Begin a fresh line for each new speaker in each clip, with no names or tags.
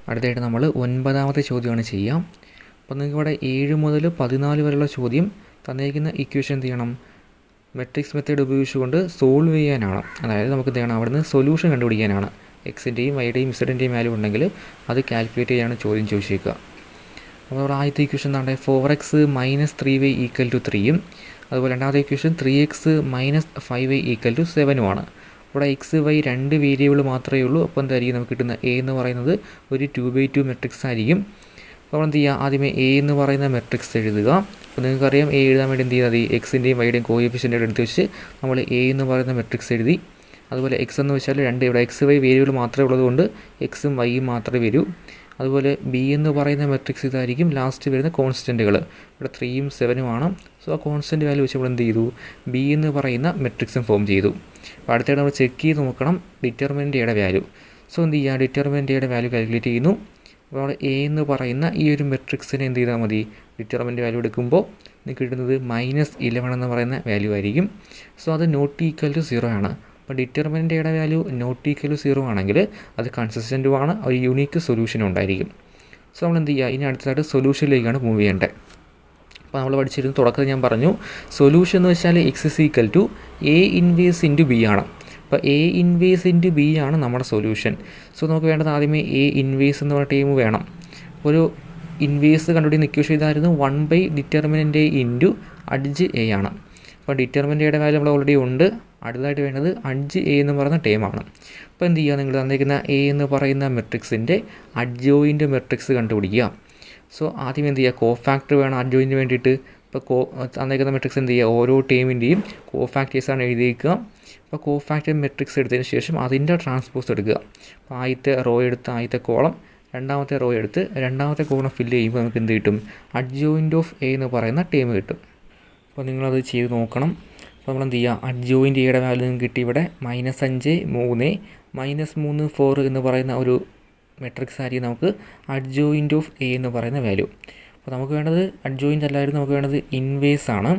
അടുത്തായിട്ട് നമ്മൾ 9ാമത്തെ ചോദ്യമാണ് ചെയ്യാം. അപ്പോൾ നിങ്ങൾക്ക് ഇവിടെ 7 മുതൽ 14 വരെയുള്ള ചോദ്യം തന്നിരിക്കുന്ന ഇക്വേഷൻ എന്ത് ചെയ്യണം, മെട്രിക്സ് മെത്തേഡ് ഉപയോഗിച്ചുകൊണ്ട് സോൾവ് ചെയ്യാനാണ്. അതായത് നമുക്ക് എന്ത് ചെയ്യണം, അവിടുന്ന് സൊല്യൂഷൻ കണ്ടുപിടിക്കാനാണ്. എക്സിൻ്റെയും വൈയുടെയും ഇസഡിൻ്റെയും വാല്യൂ ഉണ്ടെങ്കിൽ അത് കാൽക്കുലേറ്റ് ചെയ്യാണ് ചോദ്യം ചോദിച്ചേക്കുക. അപ്പോൾ നമ്മുടെ ആദ്യത്തെ ഇക്വേഷൻ എന്താണ്, 4x - 3y = 3യും അതുപോലെ രണ്ടാമത്തെ ഇക്വേഷൻ 3x - 5y = 7ഉമാണ്. ഇവിടെ എക്സ് വൈ രണ്ട് വേരിയബിൾ മാത്രമേ ഉള്ളൂ. അപ്പോൾ എന്തായിരിക്കും നമുക്ക് കിട്ടുന്ന എ എന്ന് പറയുന്നത് ഒരു 2/2 മെട്രിക്സ് ആയിരിക്കും. അപ്പോൾ എന്ത് ചെയ്യുക, ആദ്യമേ എ എന്ന് പറയുന്ന മെട്രിക്സ് എഴുതുക. അപ്പോൾ നിങ്ങൾക്കറിയാം എ എഴുതാൻ വേണ്ടി എന്ത് ചെയ്താൽ മതി, എക്സിൻ്റെയും വൈയുടെയും കോഎഫിഷ്യൻ്റ് എടുത്ത് വെച്ച് നമ്മൾ എ എന്ന് പറയുന്ന മെട്രിക്സ് എഴുതി. അതുപോലെ എക്സ് എന്ന് വെച്ചാൽ ഇവിടെ എക്സ് വൈ വേരിയബിൾ മാത്രമേ ഉള്ളതുകൊണ്ട് എക്സും വൈയും മാത്രമേ വരൂ. അതുപോലെ ബി എന്ന് പറയുന്ന മെട്രിക്സ് ഇതായിരിക്കും. ലാസ്റ്റ് വരുന്ന കോൺസ്റ്റൻറ്റുകൾ ഇവിടെ 3യും 7ഉമാണ്. സോ ആ കോൺസ്റ്റൻറ്റ് വാല്യൂ വെച്ച് നമ്മൾ എന്ത് ചെയ്തു, ബി എന്ന് പറയുന്ന മെട്രിക്സും ഫോം ചെയ്തു. അപ്പോൾ അടുത്തായിട്ട് നമ്മൾ ചെക്ക് ചെയ്ത് നോക്കണം ഡിറ്റർമിനൻ്റ് എയുടെ വാല്യൂ. സോ എന്ത് ചെയ്യുക, ഡിറ്റർമിനൻ്റ് എയുടെ വാല്യൂ കാൽക്കുലേറ്റ് ചെയ്യുന്നു. അപ്പോൾ നമ്മൾ എ എന്ന് പറയുന്ന ഈ ഒരു മെട്രിക്സിനെ എന്ത് ചെയ്താൽ മതി, ഡിറ്റർമിനൻ്റ് വാല്യൂ എടുക്കുമ്പോൾ നിങ്ങൾക്ക് കിട്ടുന്നത് -11 എന്ന് പറയുന്ന വാല്യൂ ആയിരിക്കും. സോ അത് ≠0 ആണ്. അപ്പോൾ ഡിറ്റർമിനൻ്റ് എയുടെ വാല്യൂ ≠0 ആണെങ്കിൽ അത് കൺസിസ്റ്റൻറ്റുമാണ്, ഒരു യൂണീക്ക് സൊല്യൂഷനും ഉണ്ടായിരിക്കും. സോ നമ്മൾ എന്ത് ചെയ്യുക, ഇനി അടുത്തതായിട്ട് സൊല്യൂഷനിലേക്കാണ് മൂവ് ചെയ്യേണ്ടത്. അപ്പോൾ നമ്മൾ പഠിച്ചിരുന്നു തുടക്കത്തിൽ ഞാൻ പറഞ്ഞു, സൊല്യൂഷൻ എന്ന് വെച്ചാൽ x = A ഇൻവേഴ്സ് × B ആണ്. അപ്പോൾ A ഇൻവേഴ്സ് × B ആണ് നമ്മുടെ സൊല്യൂഷൻ. സോ നമുക്ക് വേണ്ടത് ആദ്യമേ A ഇൻവേഴ്സ് എന്ന് പറഞ്ഞ ടൈം വേണം. ഒരു ഇൻവേഴ്സ് കണ്ടുപിടിക്കുന്ന ഇക്വേഷൻ ഇതായിരുന്നു, 1/determinant A × adj A ആണ്. അപ്പോൾ ഡിറ്റർമിനൻ്റ് എയുടെ വാല്യൂ നമ്മൾ ഓൾറെഡി ഉണ്ട്. അടുത്തതായിട്ട് വേണ്ടത് adj A എന്ന് പറയുന്ന ടൈമാണ്. അപ്പോൾ എന്ത് ചെയ്യുക, നിങ്ങൾ തന്നിരിക്കുന്ന A എന്ന് പറയുന്ന മെട്രിക്സിൻ്റെ അഡ്ജോയിൻ്റ് മെട്രിക്സ് കണ്ടുപിടിക്കുക. സോ ആദ്യം എന്ത് ചെയ്യുക, കോഫാക്ടർ വേണം അഡ്ജോയിന് വേണ്ടിയിട്ട്. ഇപ്പോൾ തന്നിരിക്കുന്ന മെട്രിക്സ് എന്ത് ചെയ്യുക, ഓരോ ടേമിൻ്റെയും കോഫാക്ടേഴ്സാണ് എഴുതിയിരിക്കുക. അപ്പോൾ കോഫാക്ടർ മെട്രിക്സ് എടുത്തതിന് ശേഷം അതിൻ്റെ ട്രാൻസ്പോസ് എടുക്കുക. അപ്പോൾ ആദ്യത്തെ റോ എടുത്ത് ആദ്യത്തെ കോളം, രണ്ടാമത്തെ റോ എടുത്ത് രണ്ടാമത്തെ കോളം ഫില്ല് ചെയ്യുമ്പോൾ നമുക്ക് എന്ത് കിട്ടും, അഡ്ജോയിൻ്റ് ഓഫ് എ എന്ന് പറയുന്ന ടേം കിട്ടും. അപ്പോൾ നിങ്ങളത് ചെയ്ത് നോക്കണം. അപ്പോൾ നമ്മൾ എന്ത് ചെയ്യുക, അഡ്ജോയിൻ്റ് എയുടെ വാല്യൂ നിങ്ങൾക്ക് കിട്ടി. ഇവിടെ -5 3 -3 4 എന്ന് പറയുന്ന ഒരു മെട്രിക്സ് ആയിരിക്കും നമുക്ക് അഡ്ജോയിൻ്റ് ഓഫ് എ എന്ന് പറയുന്ന വാല്യൂ. അപ്പോൾ നമുക്ക് വേണ്ടത് അഡ്ജോയിൻ്റ് അല്ലായിരുന്നു, നമുക്ക് വേണ്ടത് ഇൻവേഴ്സ് ആണ്.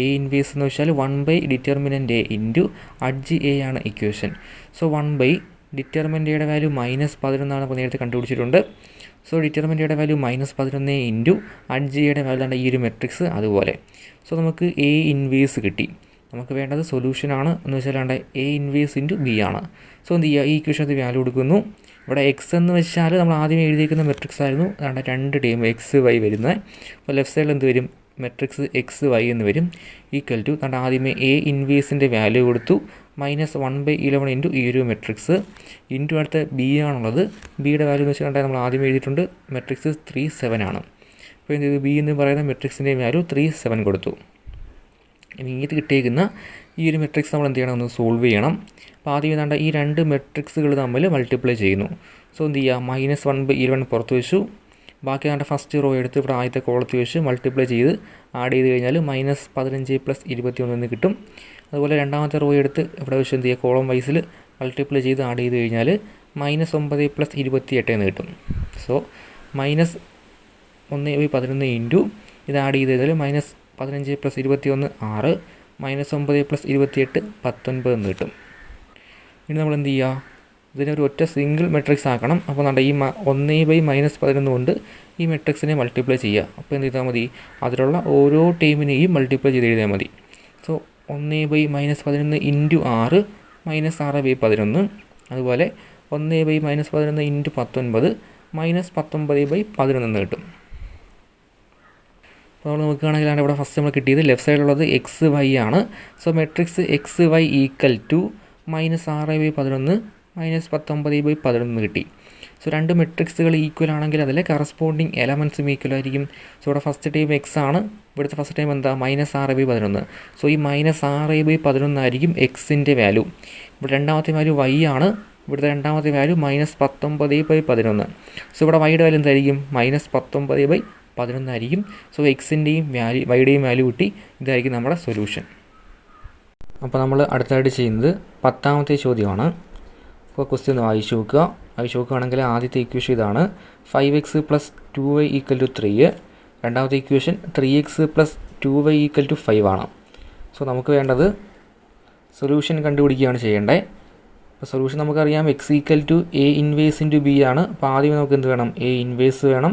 എ ഇൻവേഴ്സ് എന്ന് വെച്ചാൽ 1/determinant A × adj A ആണ് ഇക്വേഷൻ. സോ 1/determinant എയുടെ വാല്യൂ -11 നമ്മൾ നേരത്തെ കണ്ടുപിടിച്ചിട്ടുണ്ട്. സോ ഡിറ്റർമിനൻ്റ് എയുടെ വാല്യൂ -11 × adj എയുടെ വാല്യൂ ആണ് ഈ ഒരു മെട്രിക്സ് അതുപോലെ. സോ നമുക്ക് എ ഇൻവേഴ്സ് കിട്ടി. നമുക്ക് വേണ്ടത് സൊല്യൂഷനാണ് എന്ന് വെച്ചാൽ എ ഇൻവേഴ്സ് × B ആണ്. സോ എന്ത് ചെയ്യുക, ഈ ഇക്വേഷനകത്ത് വാല്യൂ കൊടുക്കുന്നു. ഇവിടെ എക്സ് എന്ന് വെച്ചാൽ നമ്മൾ ആദ്യം എഴുതിയിരിക്കുന്ന മെട്രിക്സ് ആയിരുന്നു, രണ്ട് ടൈം എക്സ് വൈ വരുന്നത്. അപ്പോൾ ലെഫ്റ്റ് സൈഡിൽ എന്ത് വരും, മെട്രിക്സ് എക്സ് വൈ എന്ന് വരും. ഈക്വൽ ടു ആദ്യമേ എ ഇൻവേഴ്സിൻ്റെ വാല്യൂ കൊടുത്തു, -1/11 × ഈ ഒരു മെട്രിക്സ് ഇൻറ്റു അടുത്ത ബി ആണുള്ളത്. ബിയുടെ വാല്യൂ എന്ന് വെച്ചാൽ നമ്മൾ ആദ്യം എഴുതിയിട്ടുണ്ട്, മെട്രിക്സ് 3 7 ആണ്. അപ്പോൾ എന്ത് ചെയ്തു, ബി എന്ന് പറയുന്ന മെട്രിക്സിൻ്റെ വാല്യൂ 3 7 കൊടുത്തു. ഇനി ഇത് കിട്ടിയേക്കുന്ന ഈ ഒരു മെട്രിക്സ് നമ്മൾ എന്ത് ചെയ്യണം, ഒന്ന് സോൾവ് ചെയ്യണം. അപ്പോൾ ആദ്യം ഏതാണ്ട് ഈ രണ്ട് മെട്രിക്സുകൾ തമ്മിൽ മൾട്ടിപ്ലൈ ചെയ്യുന്നു. സോ എന്ത് ചെയ്യുക, -1/11 പുറത്ത് വെച്ചു. ബാക്കി നമ്മുടെ ഫസ്റ്റ് റോ എടുത്ത് ഇവിടെ ആദ്യത്തെ കോളത്തിൽ വെച്ച് മൾട്ടിപ്ലൈ ചെയ്ത് ആഡ് ചെയ്ത് കഴിഞ്ഞാൽ -15 + 21 എന്ന് കിട്ടും. അതുപോലെ രണ്ടാമത്തെ റോ എടുത്ത് ഇവിടെ വെച്ച് എന്ത് ചെയ്യുക, കോളം വൈസിൽ മൾട്ടിപ്ലൈ ചെയ്ത് ആഡ് ചെയ്ത് കഴിഞ്ഞാൽ -9 + 28 എന്ന് കിട്ടും. സോ -1/11 ഇൻറ്റു ഇത് ആഡ് ചെയ്ത് കഴിഞ്ഞാൽ -15 + 21 6, -9 + 28 19 എന്ന് കിട്ടും. ഇനി നമ്മൾ എന്ത് ചെയ്യുക, ഇതിനൊരു ഒറ്റ സിംഗിൾ മെട്രിക്സ് ആക്കണം. അപ്പോൾ ഈ 1/-11 കൊണ്ട് ഈ മെട്രിക്സിനെ മൾട്ടിപ്ലൈ ചെയ്യുക. അപ്പോൾ എന്ത് ചെയ്താൽ മതി, അതിലുള്ള ഓരോ ടേമിനെയും മൾട്ടിപ്ലൈ ചെയ്ത് എഴുതിയാൽ മതി. So 1/-11 into 6 -6/11. അതുപോലെ 1/-11 ഇൻറ്റു 19 -19/11 എന്ന് കിട്ടും. അപ്പോൾ നമ്മൾ നോക്കുകയാണെങ്കിൽ ഇവിടെ ഫസ്റ്റ് നമ്മൾ കിട്ടിയത് ലെഫ്റ്റ് സൈഡിലുള്ളത് എക്സ് വൈ ആണ്. സോ മെട്രിക്സ് എക്സ് വൈ = -6/11 -19/11 കിട്ടി. സോ രണ്ട് മെട്രിക്സുകൾ ഈക്വൽ ആണെങ്കിൽ അതിലെ കറസ്പോണ്ടിങ് എലമെൻറ്റ്സും ഈക്വൽ ആയിരിക്കും. സോ ഇവിടെ ഫസ്റ്റ് ടൈം എക്സ് ആണ്, ഇവിടുത്തെ ഫസ്റ്റ് ടൈം എന്താ -6/11. സോ ഈ -6/11 ആയിരിക്കും എക്സിൻ്റെ വാല്യൂ. ഇവിടെ രണ്ടാമത്തെ വാല്യൂ വൈ ആണ്, ഇവിടുത്തെ രണ്ടാമത്തെ വാല്യൂ -19/11. സോ ഇവിടെ വൈയുടെ വാല്യൂ എന്തായിരിക്കും, -19/11 ആയിരിക്കും. സോ എക്സിൻ്റെയും വൈയുടെയും വാല്യൂ കിട്ടി. ഇതായിരിക്കും നമ്മുടെ സൊല്യൂഷൻ. അപ്പോൾ നമ്മൾ അടുത്തായിട്ട് ചെയ്യുന്നത് 10ാമത്തെ ചോദ്യമാണ്. അപ്പോൾ ക്വസ്റ്റ്യൻ ഒന്ന് വായിച്ചു നോക്കുകയാണെങ്കിൽ ആദ്യത്തെ ഇക്വേഷൻ ഇതാണ്, 5x + 2y = 3. രണ്ടാമത്തെ ഇക്വേഷൻ 3x + 2y = 5 ആണ്. സോ നമുക്ക് വേണ്ടത് സൊല്യൂഷൻ കണ്ടുപിടിക്കുകയാണ് ചെയ്യേണ്ടത്. അപ്പോൾ സൊല്യൂഷൻ നമുക്കറിയാം X equal to A inverse into B ആണ്. അപ്പോൾ ആദ്യം നമുക്ക് എന്ത് വേണം? എ ഇൻവേഴ്സ് വേണം.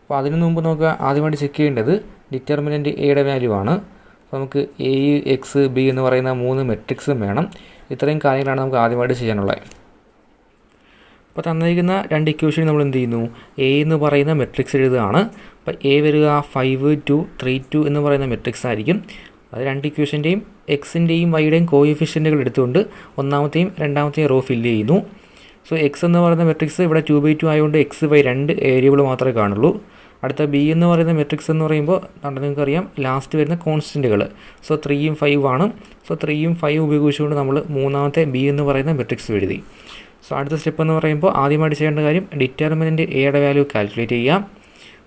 അപ്പോൾ അതിനു മുമ്പ് നമുക്ക് ആദ്യമായിട്ട് ചെക്ക് ചെയ്യേണ്ടത് ഡിറ്റർമിനൻറ്റ് എയുടെ വാല്യൂ ആണ്. അപ്പോൾ നമുക്ക് എ, എക്സ്, ബി എന്ന് പറയുന്ന 3 മെട്രിക്സും വേണം. ഇത്രയും കാര്യങ്ങളാണ് നമുക്ക് ആദ്യമായിട്ട് ചെയ്യാനുള്ളത്. അപ്പോൾ തന്നിരിക്കുന്ന 2 ഇക്വേഷൻ നമ്മൾ എന്ത് ചെയ്യുന്നു? എ എന്ന് പറയുന്ന മെട്രിക്സ് എഴുതുകയാണ്. അപ്പോൾ എ വരിക 5, 2, 3, 2 എന്ന് പറയുന്ന മെട്രിക്സ് ആയിരിക്കും. അത് 2 ഇക്വേഷൻ്റെയും എക്സിൻ്റെയും വൈയുടെയും കോഎഫിഷ്യൻറ്റുകൾ എടുത്തുകൊണ്ട് ഒന്നാമത്തെയും രണ്ടാമത്തെയും റോ ഫില്ല് ചെയ്യുന്നു. സോ എക്സ് എന്ന് പറയുന്ന മെട്രിക്സ് ഇവിടെ 2/2 ആയതുകൊണ്ട് എക്സ് വൈ 2 വേരിയബിൾ മാത്രമേ കാണുള്ളൂ. അടുത്ത ബി എന്ന് പറയുന്ന മെട്രിക്സ് എന്ന് പറയുമ്പോൾ നിങ്ങൾക്കറിയാം ലാസ്റ്റ് വരുന്ന കോൺസ്റ്റൻറ്റുകൾ. സോ 3ഉം 5 ആണ്. സോ 3ഉം 5 ഉപയോഗിച്ചുകൊണ്ട് നമ്മൾ മൂന്നാമത്തെ ബി എന്ന് പറയുന്ന മെട്രിക്സ് എഴുതി. സോ അടുത്ത സ്റ്റെപ്പ് എന്ന് പറയുമ്പോൾ ആദ്യമായിട്ട് ചെയ്യേണ്ട കാര്യം ഡിറ്റർമിനൻറ്റ് എയുടെ വാല്യൂ കാൽക്കുലേറ്റ് ചെയ്യാം.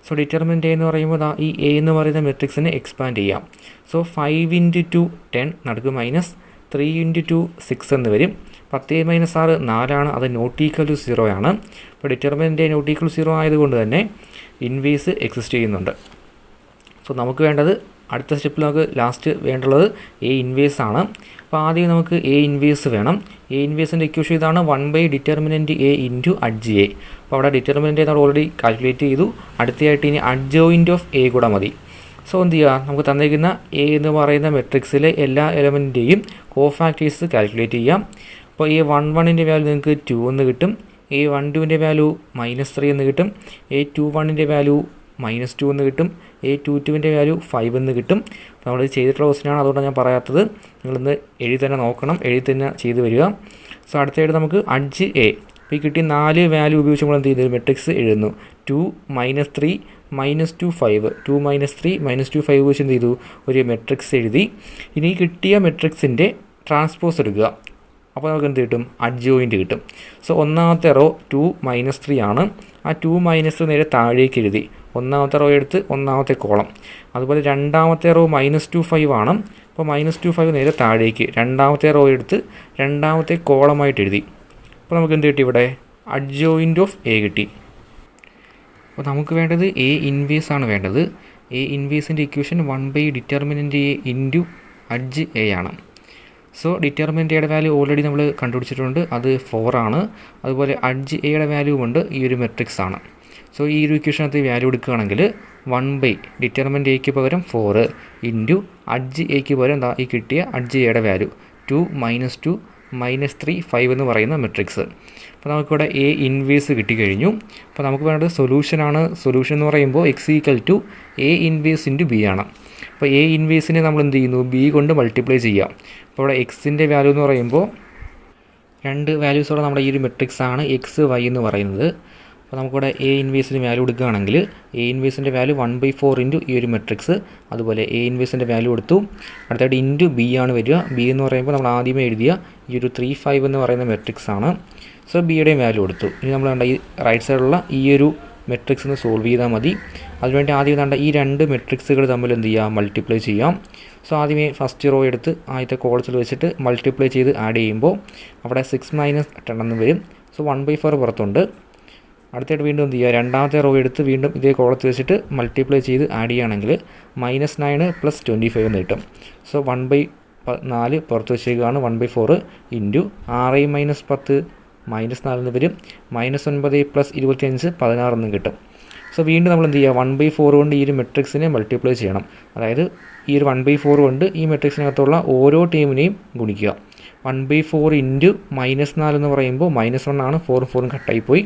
സോ ഡിറ്റർമിനൻറ്റ് എ എന്ന് പറയുമ്പോൾ ഈ എ എന്ന് പറയുന്ന മെട്രിക്സിനെ എക്സ്പാൻഡ് ചെയ്യാം. സോ 5 × 2 10 നടുക്ക് -3 × 2 6 എന്ന് വരും. 10 - 6 4 അത് നോട്ട് ഈക്വൽ ടു 0 ആണ്. അപ്പോൾ ഡിറ്റർമിനൻറ്റ് നോട്ട് ഈക്വൽ ടു 0 ആയതുകൊണ്ട് തന്നെ ഇൻവേഴ്സ് എക്സിസ്റ്റ് ചെയ്യുന്നുണ്ട്. സോ നമുക്ക് വേണ്ടത് അടുത്ത സ്റ്റെപ്പിൽ നമുക്ക് ലാസ്റ്റ് വേണ്ടുള്ളത് എ ഇൻവേഴ്സ് ആണ്. അപ്പോൾ ആദ്യം നമുക്ക് എ ഇൻവേഴ്സ് വേണം. എ ഇൻവേഴ്സിൻ്റെ ഇക്വേഷൻ ഇതാണ് 1/ഡിറ്റർമിനൻറ്റ് എ ഇൻറ്റു അഡ്ജ് എ. അപ്പോൾ അവിടെ ഡിറ്റർമിനൻറ്റ് നമ്മൾ ഓൾറെഡി കാൽക്കുലേറ്റ് ചെയ്തു. അടുത്തതായിട്ട് ഇനി അഡ്ജോയിൻ്റ് ഓഫ് എ കൂടെ മതി. സോ എന്ത് ചെയ്യുക? നമുക്ക് തന്നിരിക്കുന്ന എ എന്ന് പറയുന്ന മെട്രിക്സിലെ എല്ലാ എലമെൻറ്റിൻ്റെയും കോഫാക്ടേഴ്സ് കാൽക്കുലേറ്റ് ചെയ്യാം. അപ്പോൾ എ 11ൻ്റെ വാല്യൂ നിങ്ങൾക്ക് 2 എന്ന് കിട്ടും. എ 12ൻ്റെ വാല്യൂ -3 എന്ന് കിട്ടും. എ 21ൻ്റെ വാല്യൂ -2 എന്ന് കിട്ടും. എ 22ൻ്റെ വാല്യൂ 5 എന്ന് കിട്ടും. അപ്പോൾ നമ്മൾ ചെയ്തിട്ടുള്ള ക്വസ്റ്റ്യനാണ്, അതുകൊണ്ടാണ് ഞാൻ പറയാത്തത്. നിങ്ങളിന്ന് എഴുതി തന്നെ നോക്കണം, എഴുതി തന്നെ ചെയ്ത് വരിക. സോ അടുത്തായിട്ട് നമുക്ക് അഡ്ജ് എ. അപ്പോൾ ഈ കിട്ടിയ 4 വാല്യൂ ഉപയോഗിച്ച് നമ്മൾ എന്ത് ചെയ്തു? മെട്രിക്സ് എഴുതുന്നു. 2 -3 -2 5 2 -3 -2 5 ഉപയോഗിച്ച് എന്ത് ചെയ്തു? ഒരു മെട്രിക്സ് എഴുതി. ഇനി കിട്ടിയ മെട്രിക്സിൻ്റെ ട്രാൻസ്പോസ് എടുക്കുക. അപ്പോൾ നമുക്ക് എന്ത് കിട്ടും? അഡ്ജോയിൻ്റ് കിട്ടും. സോ ഒന്നാമത്തെ റോ 2 -3 ആണ്. ആ 2 -3 നേരെ താഴേക്ക് എഴുതി. ഒന്നാമത്തെ റോ എടുത്ത് ഒന്നാമത്തെ കോളം. അതുപോലെ രണ്ടാമത്തെ റോ -2 5 ആണ്. അപ്പോൾ -2 5 നേരെ താഴേക്ക് രണ്ടാമത്തെ റോ എടുത്ത് രണ്ടാമത്തെ കോളമായിട്ട് എഴുതി. അപ്പോൾ നമുക്ക് എന്ത് കിട്ടി? ഇവിടെ അഡ്ജോയിൻ്റ് ഓഫ് എ കിട്ടി. അപ്പോൾ നമുക്ക് വേണ്ടത് എ ഇൻവേഴ്സ് ആണ് വേണ്ടത്. എ ഇൻവേഴ്സിൻ്റെ ഇക്വേഷൻ 1/ഡിറ്റർമിനൻറ്റ് എ ഇൻറ്റു അഡ്ജ് എ ആണ്. സോ ഡിറ്റർമിനൻറ്റ് എയുടെ വാല്യൂ ഓൾറെഡി നമ്മൾ കണ്ടുപിടിച്ചിട്ടുണ്ട്, അത് 4 ആണ്. അതുപോലെ അഡ്ജ് എയുടെ വാല്യൂ കൊണ്ട് ഈ ഒരു മെട്രിക്സ് ആണ്. സോ ഈ ഒരു ഇക്വേഷനകത്ത് വാല്യൂ എടുക്കുകയാണെങ്കിൽ 1/ഡിറ്റർമിനൻറ്റ് എയ്ക്ക് പകരം 4 ഇൻറ്റു അഡ്ജ് എയ്ക്ക് പകരം എന്താ ഈ കിട്ടിയ അഡ്ജ് എയുടെ വാല്യൂ 2 -2 -3 5 എന്ന് പറയുന്ന മെട്രിക്സ്. അപ്പോൾ നമുക്കിവിടെ എ ഇൻവേഴ്സ് കിട്ടിക്കഴിഞ്ഞു. അപ്പോൾ നമുക്ക് വേണ്ടത് സൊല്യൂഷനാണ്. സൊല്യൂഷൻ എന്ന് പറയുമ്പോൾ X equal to A inverse into B ആണ്. അപ്പോൾ എ ഇൻവേഴ്സിനെ നമ്മൾ എന്ത് ചെയ്യുന്നു? ബി കൊണ്ട് മൾട്ടിപ്ലൈ ചെയ്യാം. അപ്പോൾ ഇവിടെ എക്സിൻ്റെ വാല്യൂ എന്ന് പറയുമ്പോൾ 2 വാല്യൂസോടെ നമ്മുടെ ഈ ഒരു മെട്രിക്സ് ആണ് എക്സ് വൈ എന്ന് പറയുന്നത്. അപ്പോൾ നമുക്കിവിടെ എ ഇൻവേഴ്സിന് വാല്യൂ എടുക്കുകയാണെങ്കിൽ എ ഇൻവേഴ്സിൻ്റെ വാല്യൂ 1/4 ഇൻറ്റു ഈ ഒരു മെട്രിക്സ്. അതുപോലെ എ ഇൻവേഴ്സിൻ്റെ വാല്യൂ എടുത്തു. അടുത്തായിട്ട് ഇൻറ്റു ബി ആണ് വരിക. ബി എന്ന് പറയുമ്പോൾ നമ്മൾ ആദ്യമേ എഴുതിയ ഈ ഒരു 3 5 എന്ന് പറയുന്ന മെട്രിക്സ് ആണ്. സോ ബിയുടെയും വാല്യൂ എടുത്തു. ഇനി നമ്മൾ കണ്ട ഈ റൈറ്റ് സൈഡിലുള്ള ഈ ഒരു മെട്രിക്സ് ഒന്ന് സോൾവ് ചെയ്താൽ മതി. അതിനുവേണ്ടി ആദ്യം കണ്ട ഈ 2 മെട്രിക്സുകൾ തമ്മിൽ എന്ത് ചെയ്യുക? മൾട്ടിപ്ലൈ ചെയ്യാം. സോ ആദ്യമേ ഫസ്റ്റ് റോ എടുത്ത് ആദ്യത്തെ കോളത്തിൽ വെച്ചിട്ട് മൾട്ടിപ്ലൈ ചെയ്ത് ആഡ് ചെയ്യുമ്പോൾ അവിടെ 6 - 10 എന്ന് വരും. സോ 1/4 പുറത്തുണ്ട്. അടുത്തായിട്ട് വീണ്ടും എന്ത് ചെയ്യുക? രണ്ടാമത്തെ റോ എടുത്ത് വീണ്ടും ഇതേ കോളത്തിൽ വെച്ചിട്ട് മൾട്ടിപ്ലൈ ചെയ്ത് ആഡ് ചെയ്യുകയാണെങ്കിൽ -9 + 25 എന്ന് കിട്ടും. സോ 1/4 പുറത്ത് വെച്ചേക്കാണ്. 1/4 ഇൻറ്റു 6 - 10 -4 എന്ന് വരും. -9 + 25 16 എന്ന് കിട്ടും. സോ വീണ്ടും നമ്മൾ എന്ത് ചെയ്യുക? 1/4 കൊണ്ട് ഈ ഒരു മെട്രിക്സിനെ മൾട്ടിപ്ലൈ ചെയ്യണം. അതായത് ഈ ഒരു 1/4 കൊണ്ട് ഈ മെട്രിക്സിനകത്തുള്ള ഓരോ ടീമിനെയും ഗുണിക്കുക. 1/4 ഇൻറ്റു -4 എന്ന് പറയുമ്പോൾ -1 ആണ്. 4 4 കട്ടായിപ്പോയി.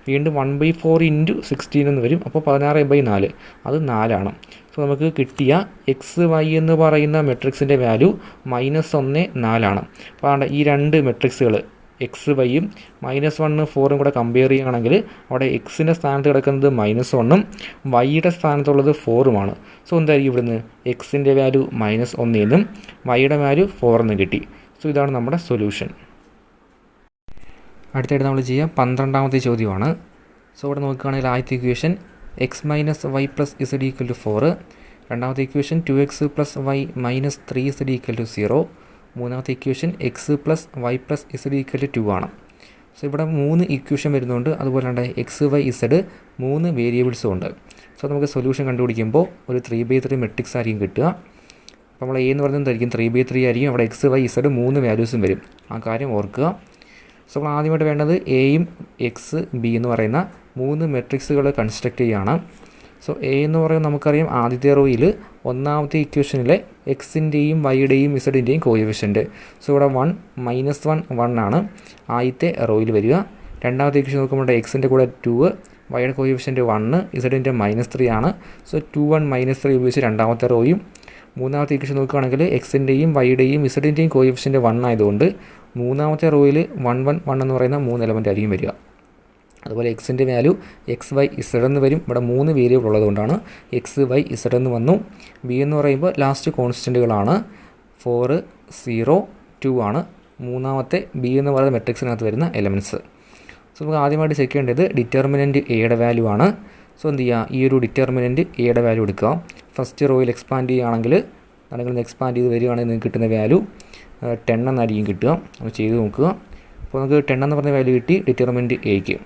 വീണ്ടും 1/4 ഇൻറ്റു 16 എന്ന് വരും. അപ്പോൾ 16/4 അത് 4 ആണ്. സോ നമുക്ക് കിട്ടിയ എക്സ് വൈ എന്ന് പറയുന്ന മെട്രിക്സിൻ്റെ വാല്യൂ -1 4 ആണ്. അപ്പോൾ ഈ 2 മെട്രിക്സുകൾ എക്സ് വൈയും -1 4 കൂടെ കമ്പയർ ചെയ്യുകയാണെങ്കിൽ അവിടെ എക്സിൻ്റെ സ്ഥാനത്ത് കിടക്കുന്നത് -1 വൈയുടെ സ്ഥാനത്തുള്ളത് 4 സോ എന്തായിരിക്കും ഇവിടുന്ന്? എക്സിൻ്റെ വാല്യൂ -1 എന്നും വൈയുടെ വാല്യൂ 4 എന്നും കിട്ടി. സോ ഇതാണ് നമ്മുടെ സൊല്യൂഷൻ. അടുത്തായിട്ട് നമ്മൾ ചെയ്യുക 12ാമത്തെ ചോദ്യമാണ്. സോ ഇവിടെ നോക്കുകയാണെങ്കിൽ ആദ്യത്തെ ഇക്വേഷൻ x - y + z = 4. രണ്ടാമത്തെ ഇക്വേഷൻ 2x + y - 3z = 0. മൂന്നാമത്തെ ഇക്വേഷൻ x + y + z = 2 ആണ്. സോ ഇവിടെ 3 ഇക്വേഷൻ വരുന്നുണ്ട്. അതുപോലെ തന്നെ എക്സ് വൈ ഇസഡ് 3 വേരിയബിൾസും ഉണ്ട്. സോ നമുക്ക് സൊല്യൂഷൻ കണ്ടുപിടിക്കുമ്പോൾ ഒരു 3/3 മെട്രിക്സ് ആയിരിക്കും കിട്ടുക. അപ്പോൾ നമ്മൾ എ എന്ന് പറയുന്നത് എന്തായിരിക്കും? 3/3 ആയിരിക്കും. അവിടെ എക്സ് വൈ ഇസഡ് 3 വാല്യൂസും വരും. ആ കാര്യം ഓർക്കുക. സോ നമ്മൾ ആദ്യമായിട്ട് വേണ്ടത് എയും എക്സ് ബി എന്ന് പറയുന്ന 3 മെട്രിക്സുകൾ കൺസ്ട്രക്റ്റ് ചെയ്യുകയാണ്. സോ എ എന്ന് പറയുന്നത് നമുക്കറിയാം ആദ്യത്തെ റോയിൽ ഒന്നാമത്തെ ഇക്വേഷനിലെ എക്സിൻ്റെയും വൈയുടെയും ഇസഡിൻ്റെയും കോഎഫിഷ്യൻറ്റ്. സോ ഇവിടെ 1 -1 1 ആണ് ആദ്യത്തെ റോയിൽ വരിക. രണ്ടാമത്തെ ഇക്വേഷൻ നോക്കുമ്പോൾ എക്സിൻ്റെ കൂടെ 2, വൈയുടെ കോഎഫിഷ്യൻറ്റ് 1, ഇസഡിൻ്റെ -3 ആണ്. സോ 2 1 -3 ഉപയോഗിച്ച് രണ്ടാമത്തെ റോയും. മൂന്നാമത്തെ ഇക്വേഷൻ നോക്കുകയാണെങ്കിൽ എക്സിൻ്റെയും വൈയുടെയും ഇസഡിൻ്റെയും കോഎഫിഷ്യൻറ്റ് 1 ആയതുകൊണ്ട് മൂന്നാമത്തെ റോയിൽ 1 1 1 എന്ന് പറയുന്ന 3 എലമെൻ്റ് ആയിരിക്കും വരിക. അതുപോലെ എക്സിൻ്റെ വാല്യൂ എക്സ് വൈ ഇസഡ് എന്ന് വരും. ഇവിടെ 3 വേരിയബിൾ ഉള്ളതുകൊണ്ടാണ് എക്സ് വൈ ഇസഡ് എന്ന് വന്നു. ബി എന്ന് പറയുമ്പോൾ ലാസ്റ്റ് കോൺസ്റ്റൻറ്റുകളാണ് 4 0 2 ആണ് മൂന്നാമത്തെ ബി എന്ന് പറയുന്ന മെട്രിക്സിനകത്ത് വരുന്ന എലമെൻറ്റ്സ്. സോ നമുക്ക് ആദ്യമായിട്ട് ചെക്ക് ചെയ്യേണ്ടത് ഡിറ്റർമിനൻറ്റ് എയുടെ വാല്യൂ ആണ്. സോ എന്ത് ചെയ്യുക, ഈ ഒരു ഡിറ്റർമിനൻറ്റ് എയുടെ വാല്യൂ എടുക്കുക. ഫസ്റ്റ് റോയിൽ എക്സ്പാൻഡ് ചെയ്യുകയാണെങ്കിൽ നിങ്ങൾ എക്സ്പാൻഡ് ചെയ്ത് വരികയാണെങ്കിൽ നിങ്ങൾക്ക് കിട്ടുന്ന വാല്യൂ 10 എന്നായിരിക്കും കിട്ടുക. അപ്പോൾ ചെയ്ത് നോക്കുക. അപ്പോൾ നമുക്ക് 10 എന്ന് പറഞ്ഞ വാല്യൂ കിട്ടി ഡിറ്റർമിനൻറ്റ് എക്ക്.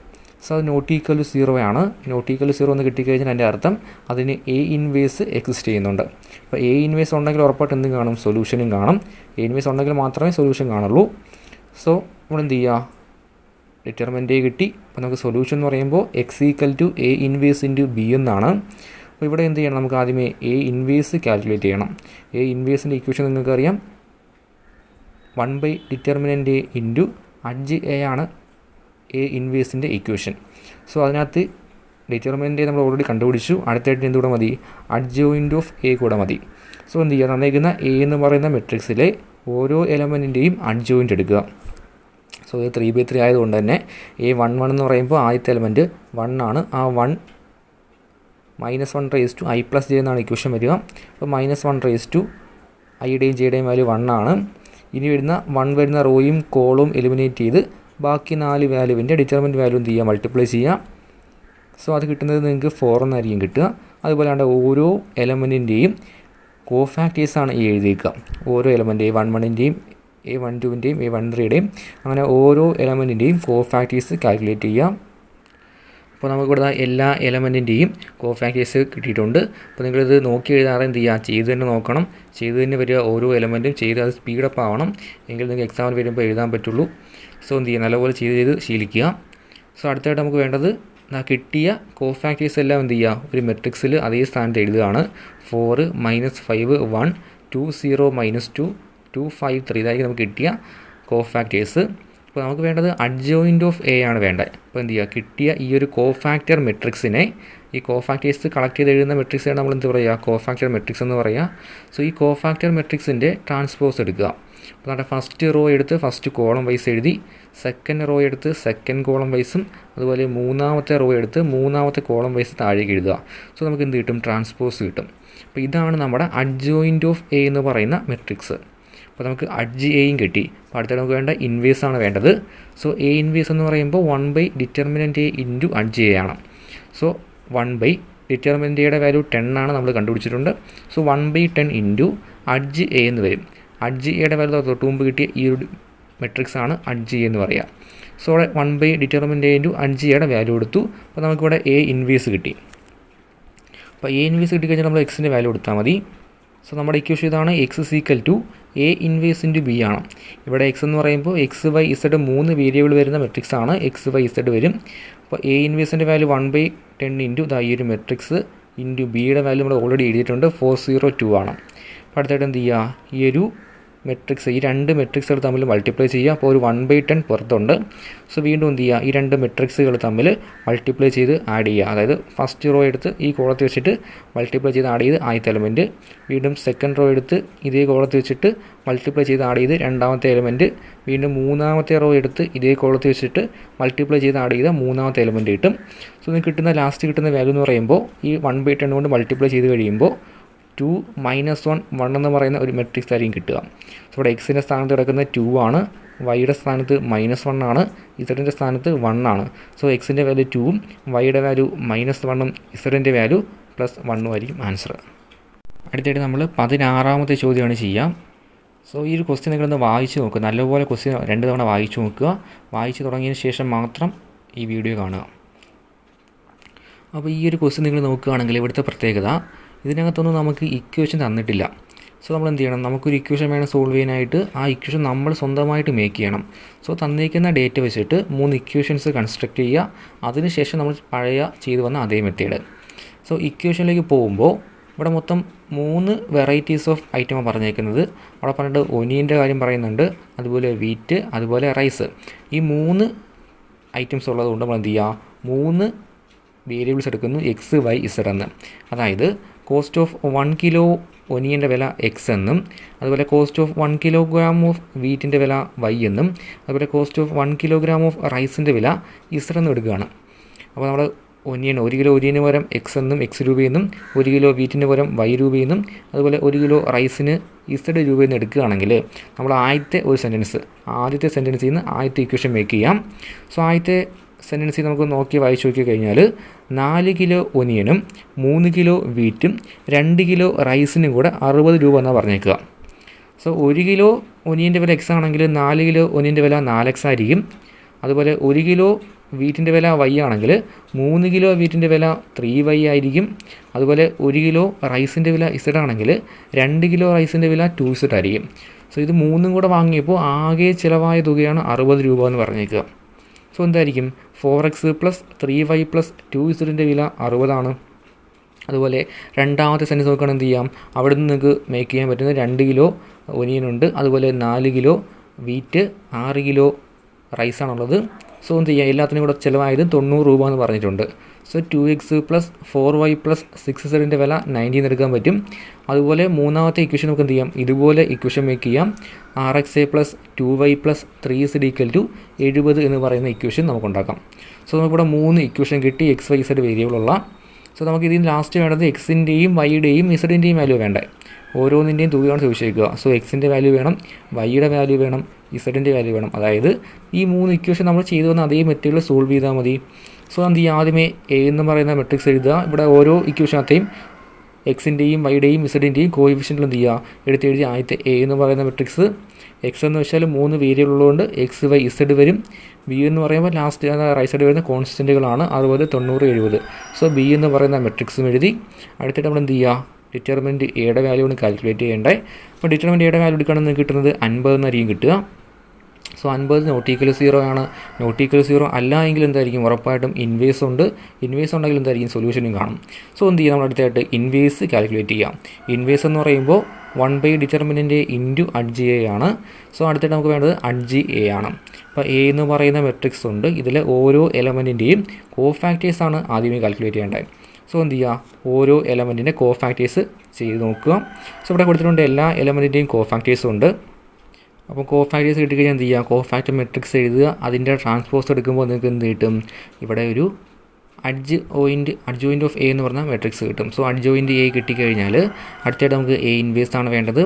സോ അത് നോട്ട് ഈക്വൽ ടു 0 ആണ്. നോട്ട് ഈക്വൽ ടു 0 എന്ന് കിട്ടിക്കഴിഞ്ഞാൽ അതിൻ്റെ അർത്ഥം അതിന് എ ഇൻവേഴ്സ് എക്സിസ്റ്റ് ചെയ്യുന്നുണ്ട്. അപ്പോൾ എ ഇൻവേഴ്സ് ഉണ്ടെങ്കിൽ ഉറപ്പായിട്ട് എന്തും കാണും, സൊല്യൂഷനും കാണും. എ ഇൻവേഴ്സ് ഉണ്ടെങ്കിൽ മാത്രമേ സൊല്യൂഷൻ കാണുള്ളൂ. സോ നമ്മൾ എന്ത് ചെയ്യുക, ഡിറ്റർമിനൻറ്റ് എ കിട്ടി. അപ്പോൾ നമുക്ക് സൊല്യൂഷൻ എന്ന് പറയുമ്പോൾ X equal to A inverse into B എന്നാണ്. അപ്പോൾ ഇവിടെ എന്ത് ചെയ്യണം, നമുക്ക് ആദ്യമേ എ ഇൻവേഴ്സ് കാൽക്കുലേറ്റ് ചെയ്യണം. എ ഇൻവേഴ്സിൻ്റെ ഇക്വേഷൻ നിങ്ങൾക്കറിയാം 1 determinant A into adj A ആണ് എ ഇൻവേഴ്സിൻ്റെ ഇക്വേഷൻ. സോ അതിനകത്ത് ഡിറ്റർമിനൻറ്റ് നമ്മൾ ഓൾറെഡി കണ്ടുപിടിച്ചു. അടുത്തായിട്ട് എന്തുകൂടെ മതി, അഡ്ജോയിൻ്റ് ഓഫ് എ കൂടെ മതി. സോ എന്ത് ചെയ്യുക, തന്നിരിക്കുന്ന എ എന്ന് പറയുന്ന മെട്രിക്സിലെ ഓരോ എലമെൻറ്റിൻ്റെയും അഡ്ജോയിൻ്റ് എടുക്കുക. സോ ഇത് 3/3 ആയതുകൊണ്ട് തന്നെ എ 1 1 എന്ന് പറയുമ്പോൾ ആദ്യത്തെ എലമെൻറ്റ് 1 ആണ്. ആ 1 -1 റേസ് ടു i + j എന്നാണ് ഇക്വേഷൻ വരിക. അപ്പോൾ -1 റേസ് ടു ഐയുടെയും ജെയുടെയും വാല്യൂ 1 ആണ്. ഇനി വരുന്ന 1 വരുന്ന റോയും കോളും എലിമിനേറ്റ് ചെയ്ത് ബാക്കി 4 വാല്യൂവിൻ്റെ ഡിറ്റർമിനൻറ്റ് വാല്യൂ എന്ത് ചെയ്യുക, മൾട്ടിപ്ലൈ ചെയ്യുക. സോ അത് കിട്ടുന്നത് നിങ്ങൾക്ക് 4 എന്നായിരിക്കും കിട്ടുക. അതുപോലെ ആണ് ഓരോ എലമെൻറ്റിൻ്റെയും കോഫാക്ടേഴ്സാണ് ഈ എഴുതിയേക്കുക. ഓരോ എലമെൻറ്റ് A11 ൻ്റെയും A12 ൻ്റെയും A13 യുടെയും അങ്ങനെ ഓരോ എലമെൻറ്റിൻ്റെയും കോഫാക്ടേഴ്സ് കാൽക്കുലേറ്റ് ചെയ്യുക. അപ്പോൾ നമുക്കിവിടെ എല്ലാ എലമെൻറ്റിൻ്റെയും കോഫാക്ടേഴ്സ് കിട്ടിയിട്ടുണ്ട്. അപ്പോൾ നിങ്ങളിത് നോക്കി എഴുതാറ് എന്ത് ചെയ്യുക, ചെയ്ത് തന്നെ നോക്കണം. ചെയ്ത് തന്നെ വരിക, ഓരോ എലമെൻറ്റും ചെയ്ത് അത് സ്പീഡപ്പ് ആവണം. എങ്കിൽ നിങ്ങൾക്ക് എക്സാമിന് വരുമ്പോൾ എഴുതാൻ പറ്റുള്ളൂ. സോ എന്ത് ചെയ്യുക, നല്ലപോലെ ചെയ്ത് ശീലിക്കുക. സോ അടുത്തായിട്ട് നമുക്ക് വേണ്ടത് കിട്ടിയ കോഫാക്ടേഴ്സ് എല്ലാം എന്ത് ചെയ്യുക, ഒരു മെട്രിക്സിൽ അതേ സ്ഥാനത്ത് എഴുതുകയാണ്. 4 -5 1 2 0 -2 2 5 3 ഇതായിരിക്കും നമുക്ക് കിട്ടിയ കോഫാക്ടേഴ്സ്. അപ്പോൾ നമുക്ക് വേണ്ടത് അഡ്ജോയിൻ്റ് ഓഫ് എ ആണ് വേണ്ടത്. അപ്പോൾ എന്ത് ചെയ്യുക, കിട്ടിയ ഈ ഒരു കോഫാക്ടർ മെട്രിക്സിനെ, ഈ കോഫാക്ടേഴ്സ് കളക്ട് ചെയ്ത് എഴുതുന്ന മെട്രിക്സാണ് നമ്മൾ എന്ത് പറയുക, കോഫാക്ടർ മെട്രിക്സ് എന്ന് പറയുക. സോ ഈ കോഫാക്ടർ മെട്രിക്സിൻ്റെ ട്രാൻസ്പോസ് എടുക്കുക. അപ്പോൾ നമ്മുടെ ഫസ്റ്റ് റോ എടുത്ത് ഫസ്റ്റ് കോളം വൈസ് എഴുതി, സെക്കൻഡ് റോ എടുത്ത് സെക്കൻഡ് കോളം വൈസും, അതുപോലെ മൂന്നാമത്തെ റോ എടുത്ത് മൂന്നാമത്തെ കോളം വൈസ് താഴേക്ക് എഴുതുക. സോ നമുക്ക് എന്ത് കിട്ടും, ട്രാൻസ്പോസ് കിട്ടും. അപ്പോൾ ഇതാണ് നമ്മുടെ അഡ്ജോയിൻ്റ് ഓഫ് എ എന്ന് പറയുന്ന മെട്രിക്സ്. അപ്പോൾ നമുക്ക് അഡ്ജ് എയും കിട്ടി. അപ്പോൾ അടുത്ത നമുക്ക് വേണ്ട ഇൻവേഴ്സ് ആണ് വേണ്ടത്. സോ എ ഇൻവേഴ്സ് എന്ന് പറയുമ്പോൾ 1 determinant A into adj A ആണ്. സോ 1 ഡിറ്റർമിനൻറ്റ് എയുടെ വാല്യൂ 10 ആണ് നമ്മൾ കണ്ടുപിടിച്ചിട്ടുണ്ട്. സോ 1/10 ഇൻറ്റു അഡ്ജ് എ എന്ന് വരും. അഡ്ജ് എയുടെ വാല്യൂ തൊട്ട് മുമ്പ് കിട്ടിയ ഈ ഒരു മെട്രിക്സ് ആണ് അഡ്ജ് എ എന്ന് പറയുക. സോ അവിടെ 1 ഡിറ്റർമിനൻറ്റ് എ ഇൻറ്റു അഡ്ജ് എയുടെ വാല്യൂ എടുത്തു. അപ്പോൾ നമുക്കിവിടെ എ ഇൻവേഴ്സ് കിട്ടി. അപ്പോൾ എ ഇൻവേഴ്സ് കിട്ടിക്കഴിഞ്ഞാൽ നമ്മൾ എക്സിൻ്റെ വാല്യൂ എടുത്താൽ മതി. സോ നമ്മുടെ ഇക്വേഷൻ ഇതാണ്, X is equal to A inverse into B ആണ്. ഇവിടെ എക്സ് എന്ന് പറയുമ്പോൾ എക്സ് വൈ ഇസഡ് 3 വേരിയബിൾ വരുന്ന മെട്രിക്സ് ആണ്. എക്സ് വൈ ഇസഡ് വരും. അപ്പോൾ എ ഇൻവേഴ്സിൻ്റെ വാല്യൂ 1/10 ഇൻറ്റു ഈ ഒരു മെട്രിക്സ് ഇൻറ്റു ബിയുടെ വാല്യൂ നമ്മൾ ഓൾറെഡി എഴുതിയിട്ടുണ്ട് 402 ആണ്. അപ്പോൾ അടുത്തായിട്ട് എന്ത് ചെയ്യുക, ഈ ഒരു മെട്രിക്സ്, ഈ 2 മെട്രിക്സുകൾ തമ്മിൽ മൾട്ടിപ്ലൈ ചെയ്യുക. അപ്പോൾ ഒരു 1/10 പുറത്തുണ്ട്. സോ വീണ്ടും എന്ത് ചെയ്യുക, ഈ 2 മെട്രിക്സുകൾ തമ്മിൽ മൾട്ടിപ്ലൈ ചെയ്ത് ആഡ് ചെയ്യുക. അതായത് ഫസ്റ്റ് റോ എടുത്ത് ഈ കോളത്തിൽ വെച്ചിട്ട് മൾട്ടിപ്ലൈ ചെയ്ത് ആഡ് ചെയ്ത് ആദ്യത്തെ എലമെൻറ്റ്, വീണ്ടും സെക്കൻഡ് റോ എടുത്ത് ഇതേ കോളത്തിൽ വെച്ചിട്ട് മൾട്ടിപ്ലൈ ചെയ്ത് ആഡ് ചെയ്ത് രണ്ടാമത്തെ എലമെൻറ്റ്, വീണ്ടും മൂന്നാമത്തെ റോ എടുത്ത് ഇതേ കോളത്തിൽ വെച്ചിട്ട് മൾട്ടിപ്ലൈ ചെയ്ത് ആഡ് ചെയ്ത മൂന്നാമത്തെ എലമെൻറ്റ് കിട്ടും. സോ നിങ്ങൾക്ക് കിട്ടുന്ന ലാസ്റ്റ് കിട്ടുന്ന വാല്യൂ എന്ന് പറയുമ്പോൾ ഈ 1/10 കൊണ്ട് മൾട്ടിപ്ലൈ ചെയ്ത് കഴിയുമ്പോൾ 2 -1 1 എന്ന് പറയുന്ന ഒരു മെട്രിക്സ് ആയിരിക്കും കിട്ടുക. സോ ഇവിടെ എക്സിൻ്റെ സ്ഥാനത്ത് കിടക്കുന്ന 2 ആണ്, വൈയുടെ സ്ഥാനത്ത് -1 ആണ്, ഇസഡിൻ്റെ സ്ഥാനത്ത് 1 ആണ്. സോ എക്സിൻ്റെ വാല്യൂ 2ഉം വൈയുടെ വാല്യൂ -1ഉം ഇസഡിൻ്റെ വാല്യൂ +1 ആയിരിക്കും ആൻസർ. അടുത്തായിട്ട് നമ്മൾ 16ാമത്തെ ചോദ്യമാണ് ചെയ്യാം. സോ ഈ ഒരു ക്വസ്റ്റ്യൻ നിങ്ങളൊന്ന് വായിച്ച് നോക്കുക. നല്ലപോലെ ക്വസ്റ്റ്യൻ 2 തവണ വായിച്ചു നോക്കുക. വായിച്ച് തുടങ്ങിയതിന് ശേഷം മാത്രം ഈ വീഡിയോ കാണുക. അപ്പോൾ ഈ ഒരു ക്വസ്റ്റ്യൻ നിങ്ങൾ നോക്കുകയാണെങ്കിൽ ഇവിടുത്തെ പ്രത്യേകത, ഇതിനകത്തൊന്നും നമുക്ക് ഇക്വേഷൻ തന്നിട്ടില്ല. സോ നമ്മൾ എന്ത് ചെയ്യണം, നമുക്കൊരു ഇക്വേഷൻ വേണം സോൾവ് ചെയ്യാനായിട്ട്. ആ ഇക്വേഷൻ നമ്മൾ സ്വന്തമായിട്ട് മേക്ക് ചെയ്യണം. സോ തന്നിരിക്കുന്ന ഡേറ്റ വെച്ചിട്ട് 3 ഇക്വേഷൻസ് കൺസ്ട്രക്റ്റ് ചെയ്യുക. അതിനുശേഷം നമ്മൾ പഴയ ചെയ്തു വന്ന അതേ മെത്തേഡ്. സോ ഇക്വേഷനിലേക്ക് പോകുമ്പോൾ ഇവിടെ മൊത്തം 3 വെറൈറ്റീസ് ഓഫ് ഐറ്റമാണ് പറഞ്ഞേക്കുന്നത്. അവിടെ പറഞ്ഞിട്ട് ഒനിയൻ്റെ കാര്യം പറയുന്നുണ്ട്, അതുപോലെ വീറ്റ്, അതുപോലെ റൈസ്. ഈ 3 ഐറ്റംസ് ഉള്ളതുകൊണ്ട് നമ്മൾ എന്ത് ചെയ്യുക, 3 വേരിയബിൾസ് എടുക്കുന്നു, എക്സ് വൈ ഇസഡ് എന്ന്. അതായത് കോസ്റ്റ് ഓഫ് 1 കിലോ ഒനിയൻ്റെ വില എക്സ് എന്നും, അതുപോലെ കോസ്റ്റ് ഓഫ് 1 കിലോഗ്രാം ഓഫ് വീറ്റിൻ്റെ വില വൈ എന്നും, അതുപോലെ കോസ്റ്റ് ഓഫ് 1 കിലോഗ്രാം ഓഫ് റൈസിൻ്റെ വില ഇസഡ് എന്നും എടുക്കുകയാണ്. അപ്പോൾ നമ്മൾ ഒനിയൻ 1 കിലോ ഒനിയന് പകരം എക്സ് എന്നും എക്സ് രൂപയെന്നും, 1 കിലോ വീറ്റിന് പകരം വൈ രൂപയെന്നും, അതുപോലെ 1 കിലോ റൈസിന് ഇസഡ് രൂപയെന്ന് എടുക്കുകയാണെങ്കിൽ നമ്മൾ ആദ്യത്തെ സെൻറ്റൻസിൽ നിന്ന് ആദ്യത്തെ ഇക്വേഷൻ മേക്ക് ചെയ്യാം. സോ ആദ്യത്തെ സെൻറ്റൻസിൽ നമുക്ക് വായിച്ച് നോക്കി കഴിഞ്ഞാൽ 4 കിലോ ഒനിയനും 3 കിലോ വീറ്റും 2 കിലോ റൈസിനും കൂടെ 60 രൂപ എന്നാണ് പറഞ്ഞേക്കുക. സോ 1 കിലോ ഒനിയൻ്റെ വില എക്സ് ആണെങ്കിൽ 4 കിലോ ഒനിയൻ്റെ വില 4x ആയിരിക്കും. അതുപോലെ 1 കിലോ വീറ്റിൻ്റെ വില വൈ ആണെങ്കിൽ 3 കിലോ വീറ്റിൻ്റെ വില 3y ആയിരിക്കും. അതുപോലെ 1 കിലോ റൈസിൻ്റെ വില ഇസഡ് ആണെങ്കിൽ 2 കിലോ റൈസിൻ്റെ വില 2z ആയിരിക്കും. സോ ഇത് 3 കൂടെ വാങ്ങിയപ്പോൾ ആകെ ചിലവായ തുകയാണ് 60 രൂപ എന്ന് പറഞ്ഞേക്കുക. സോ എന്തായിരിക്കും, 4x + 3y + 2zൻ്റെ വില 60 ആണ്. അതുപോലെ രണ്ടാമത്തെ സെൻറ്റൻസ് നോക്കുകയാണെങ്കിൽ എന്ത് ചെയ്യാം, അവിടെ നിന്ന് നിങ്ങൾക്ക് മേക്ക് ചെയ്യാൻ പറ്റുന്ന 2 കിലോ ഒനിയനുണ്ട്, അതുപോലെ 4 കിലോ വീറ്റ്, 6 കിലോ റൈസാണുള്ളത്. സോ എന്ത് ചെയ്യുക, എല്ലാത്തിനും കൂടെ ചിലവായത് 90 രൂപ എന്ന് പറഞ്ഞിട്ടുണ്ട്. സോ 2x + 4y + 6zൻ്റെ വില 90 എന്ന് എടുക്കാൻ പറ്റും. അതുപോലെ മൂന്നാമത്തെ ഇക്വേഷൻ നമുക്ക് എന്ത് ചെയ്യാം, ഇതുപോലെ ഇക്വേഷൻ മേക്ക് ചെയ്യാം. 6xa + 2y + 3z = 70 എന്ന് പറയുന്ന ഇക്വേഷൻ നമുക്കുണ്ടാക്കാം. സോ നമുക്കിവിടെ 3 ഇക്വേഷൻ കിട്ടി, എക്സ് വൈ ഇസഡ് വേരിയബിളുള്ള. സോ നമുക്ക് ഇതിന് ലാസ്റ്റ് വേണ്ടത് എക്സിൻ്റെയും വൈയുടെയും ഇസഡിൻ്റെയും വാല്യൂ വേണ്ടേ, ഓരോന്നിൻ്റെയും തുകയാണ് ചോദിച്ചേക്കുക. സോ എക്സിൻ്റെ വാല്യൂ വേണം, വൈയുടെ വാല്യൂ വേണം, ഇസഡിൻ്റെ വാല്യൂ വേണം. അതായത് ഈ 3 ഇക്വേഷൻ നമ്മൾ ചെയ്തു വന്ന അതേ മെത്തേഡിൽ സോൾവ് ചെയ്താൽ മതി. സോ എന്ത് ചെയ്യുക, ആദ്യമേ എ എന്ന് പറയുന്ന മെട്രിക്സ് എഴുതുക. ഇവിടെ ഓരോ ഇക്വേഷനകത്തെയും എക്സിൻ്റെയും വൈയുടെയും ഇസഡിൻ്റെയും കോഎഫിഷ്യൻ്റിൽ എന്ത് ചെയ്യുക, എടുത്തെഴുതി ആദ്യത്തെ എ എന്ന് പറയുന്ന മെട്രിക്സ്. എക്സ് എന്ന് വെച്ചാൽ 3 വേരിയബിൾ ഉള്ളതുകൊണ്ട് എക്സ് വൈ ഇസഡ് വരും. ബി എന്ന് പറയുമ്പോൾ ലാസ്റ്റ് റൈറ്റ് സൈഡ് വരുന്ന കോൺസ്റ്റൻറ്റുകളാണ്, 60, 90, 70. സോ ബി എന്ന് പറയുന്ന മെട്രിക്സും എഴുതി. അടുത്തിട്ട് നമ്മൾ എന്ത് ചെയ്യുക, ഡിറ്റർമിനൻറ്റ് എയുടെ വാല്യൂ ആണ് കാൽക്കുലേറ്റ് ചെയ്യേണ്ടത്. അപ്പോൾ ഡിറ്റർമിനൻറ്റ് എയുടെ വാല്യൂ എടുക്കുകയാണെങ്കിൽ കിട്ടുന്നത് 50 എന്നായിരിക്കും കിട്ടുക. സോ 50 ≠ 0 ആണ്. ≠ 0 അല്ല എങ്കിൽ എന്തായിരിക്കും, ഉറപ്പായിട്ടും ഇൻവേഴ്സ് ഉണ്ട്. ഇൻവേഴ്സ് ഉണ്ടെങ്കിൽ എന്തായിരിക്കും, സൊല്യൂഷനും കാണും. സോ എന്ത് ചെയ്യാം, നമ്മൾ അടുത്തായിട്ട് ഇൻവേഴ്സ് കാൽക്കുലേറ്റ് ചെയ്യാം. ഇൻവേഴ്സ് എന്ന് പറയുമ്പോൾ 1/, ഡിറ്റർമിനൻറ്റ് × adj ആണ്. സോ അടുത്തിട്ട് നമുക്ക് വേണ്ടത് adj ആണ്. അപ്പോൾ എ എന്ന് പറയുന്ന മെട്രിക്സ് ഉണ്ട്, ഇതിലെ ഓരോ എലമെൻറ്റിൻ്റെയും കോഫാക്ടേഴ്സാണ് ആദ്യമേ കാൽക്കുലേറ്റ് ചെയ്യേണ്ടത്. സോ എന്ത് ചെയ്യുക, ഓരോ എലമെൻറ്റിൻ്റെ കോഫാക്ടേഴ്സ് ചെയ്ത് നോക്കുക. സോ ഇവിടെ കൊടുത്തിട്ടുണ്ട് എല്ലാ എലമെൻറ്റിൻ്റെയും കോഫാക്ടേഴ്സും ഉണ്ട്. അപ്പോൾ കോഫാക്ടേഴ്സ് കിട്ടിക്കഴിഞ്ഞാൽ എന്ത് ചെയ്യുക, കോഫാക്ടർ മെട്രിക്സ് എഴുതുക. അതിൻ്റെ ട്രാൻസ്പോസ് എടുക്കുമ്പോൾ നിങ്ങൾക്ക് എന്ത് കിട്ടും, ഇവിടെ ഒരു അഡ്ജോയിൻ്റ് ഓഫ് എ എന്ന് പറഞ്ഞ മെട്രിക്സ് കിട്ടും. സോ അഡ്ജോയിൻ്റ് എ കിട്ടിക്കഴിഞ്ഞാൽ അടുത്തായിട്ട് നമുക്ക് എ ഇൻവേഴ്സ് ആണ് വേണ്ടത്.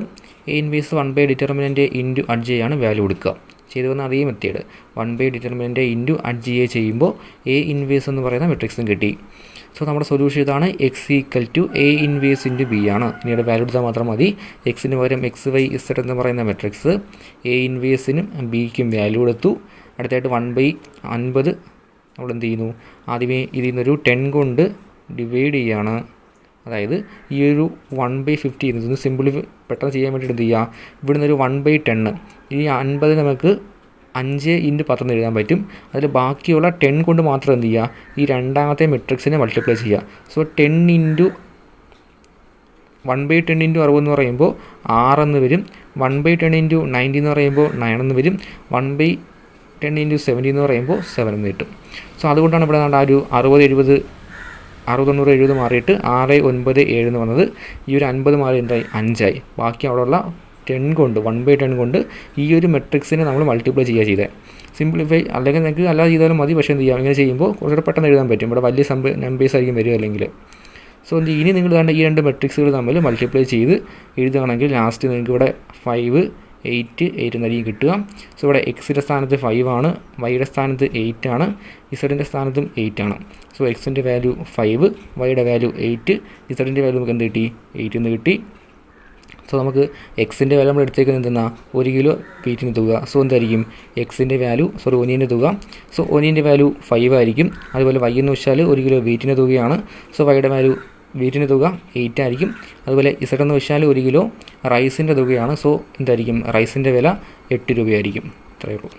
എ ഇൻവേഴ്സ് 1/, ഡിറ്റർമിനൻറ്റ് × adj ആണ് വാല്യൂ കൊടുക്കുക. ചെയ്തു വന്ന അതേ മെത്തേഡ് 1/, ഡിറ്റർമിനൻറ്റ് × adj ചെയ്യുമ്പോൾ എ ഇൻവേഴ്സ് എന്ന് പറയുന്ന മെട്രിക്സും കിട്ടി. സോ നമ്മുടെ സൊല്യൂഷൻ ഇതാണ്, എക്സ് = എ ഇൻവേഴ്സ് × ബി ആണ്. പിന്നീട് വാല്യൂ എടുത്താൽ മാത്രം മതി. എക്സിന് പകരം എക്സ് വൈ ഇസഡ് എന്ന് പറയുന്ന മെട്രിക്സ്, എ ഇൻവേഴ്സിനും ബിക്കും വാല്യൂ എടുത്തു. അടുത്തായിട്ട് 1/50 നമ്മൾ എന്ത് ചെയ്യുന്നു, ആദ്യമേ ഇതിൽ നിന്നൊരു 10 കൊണ്ട് ഡിവൈഡ് ചെയ്യുകയാണ്. അതായത് ഈ ഒരു 1/50 ഇതൊന്ന് സിമ്പിളിഫൈ പെട്ടെന്ന് ചെയ്യാൻ വേണ്ടിയിട്ട് എന്ത് ചെയ്യുക, ഇവിടെ നിന്നൊരു 1/10, ഈ 50 നമുക്ക് 5 × 10 എന്ന് എഴുതാൻ പറ്റും. അതിൽ ബാക്കിയുള്ള 10 കൊണ്ട് മാത്രം എന്ത് ചെയ്യുക, ഈ രണ്ടാമത്തെ മെട്രിക്സിനെ മൾട്ടിപ്ലൈ ചെയ്യുക. സോ 1/10 × 60 എന്ന് പറയുമ്പോൾ 6 എന്ന് വരും. 1/10 × 90 എന്ന് പറയുമ്പോൾ 9 എന്ന് വരും. 1/10 × 70 എന്ന് പറയുമ്പോൾ 7 എന്ന് കിട്ടും. സോ അതുകൊണ്ടാണ് ഇവിടെ ആ ഒരു 60, 90 70 മാറിയിട്ട് 6, 9, 7 എന്ന് വന്നത്. ഈ ഒരു 50 മാറി എന്തായി, 5 ആയി. ബാക്കി അവിടെയുള്ള 10 കൊണ്ട് 1/10 കൊണ്ട് ഈ ഒരു മെട്രിക്സിനെ നമ്മൾ മൾട്ടിപ്ലൈ ചെയ്യുക ചെയ്തത്. സിംപ്ലിഫൈ അല്ലെങ്കിൽ നിങ്ങൾക്ക് അല്ലാതെ ചെയ്താലും മതി. പക്ഷേ എന്ത് ചെയ്യാം, ഇങ്ങനെ ചെയ്യുമ്പോൾ കുറച്ചുകൂടെ പെട്ടെന്ന് എഴുതാൻ പറ്റും. ഇവിടെ വലിയ നമ്പേഴ്സ് ആയിരിക്കും വരിക അല്ലെങ്കിൽ. സോ ഇനി നിങ്ങൾ കണ്ട ഈ 2 മെട്രിക്സുകൾ തമ്മിൽ മൾട്ടിപ്ലൈ ചെയ്ത് എഴുതുകയാണെങ്കിൽ ലാസ്റ്റ് നിങ്ങൾക്ക് ഇവിടെ 5, 8 എന്നായിരിക്കും കിട്ടുക. സോ ഇവിടെ എക്സിൻ്റെ സ്ഥാനത്ത് 5 ആണ്, വൈയുടെ സ്ഥാനത്ത് 8 ആണ്, ഇസഡിൻ്റെ സ്ഥാനത്തും 8 ആണ്. സോ എക്സിൻ്റെ വാല്യൂ 5, വൈയുടെ വാല്യൂ 8, ഇസഡിൻ്റെ വാല്യൂ നമുക്ക് എന്ത് കിട്ടി, 8 എന്ന് കിട്ടി. സോ നമുക്ക് എക്സിൻ്റെ വാല്യൂ നമ്മൾ എടുത്തേക്കുന്നത് എന്തെന്നാ, 1 കിലോ വീറ്റിന് തുക. സോ എന്തായിരിക്കും, എക്സിൻ്റെ വാല്യൂ ഒനിയൻ്റെ തുക. സോ ഒനിയൻ്റെ വാല്യൂ 5 ആയിരിക്കും. അതുപോലെ വൈ എന്ന് വെച്ചാൽ 1 കിലോ വീറ്റിൻ്റെ തുകയാണ്. സോ വൈയുടെ വാല്യൂ വീറ്റിൻ്റെ തുക 8 ആയിരിക്കും. അതുപോലെ ഇസഡ് എന്ന് വെച്ചാൽ 1 കിലോ റൈസിൻ്റെ തുകയാണ്. സോ എന്തായിരിക്കും റൈസിൻ്റെ വില 8 രൂപയായിരിക്കും. ഇത്രയേ ഉള്ളൂ.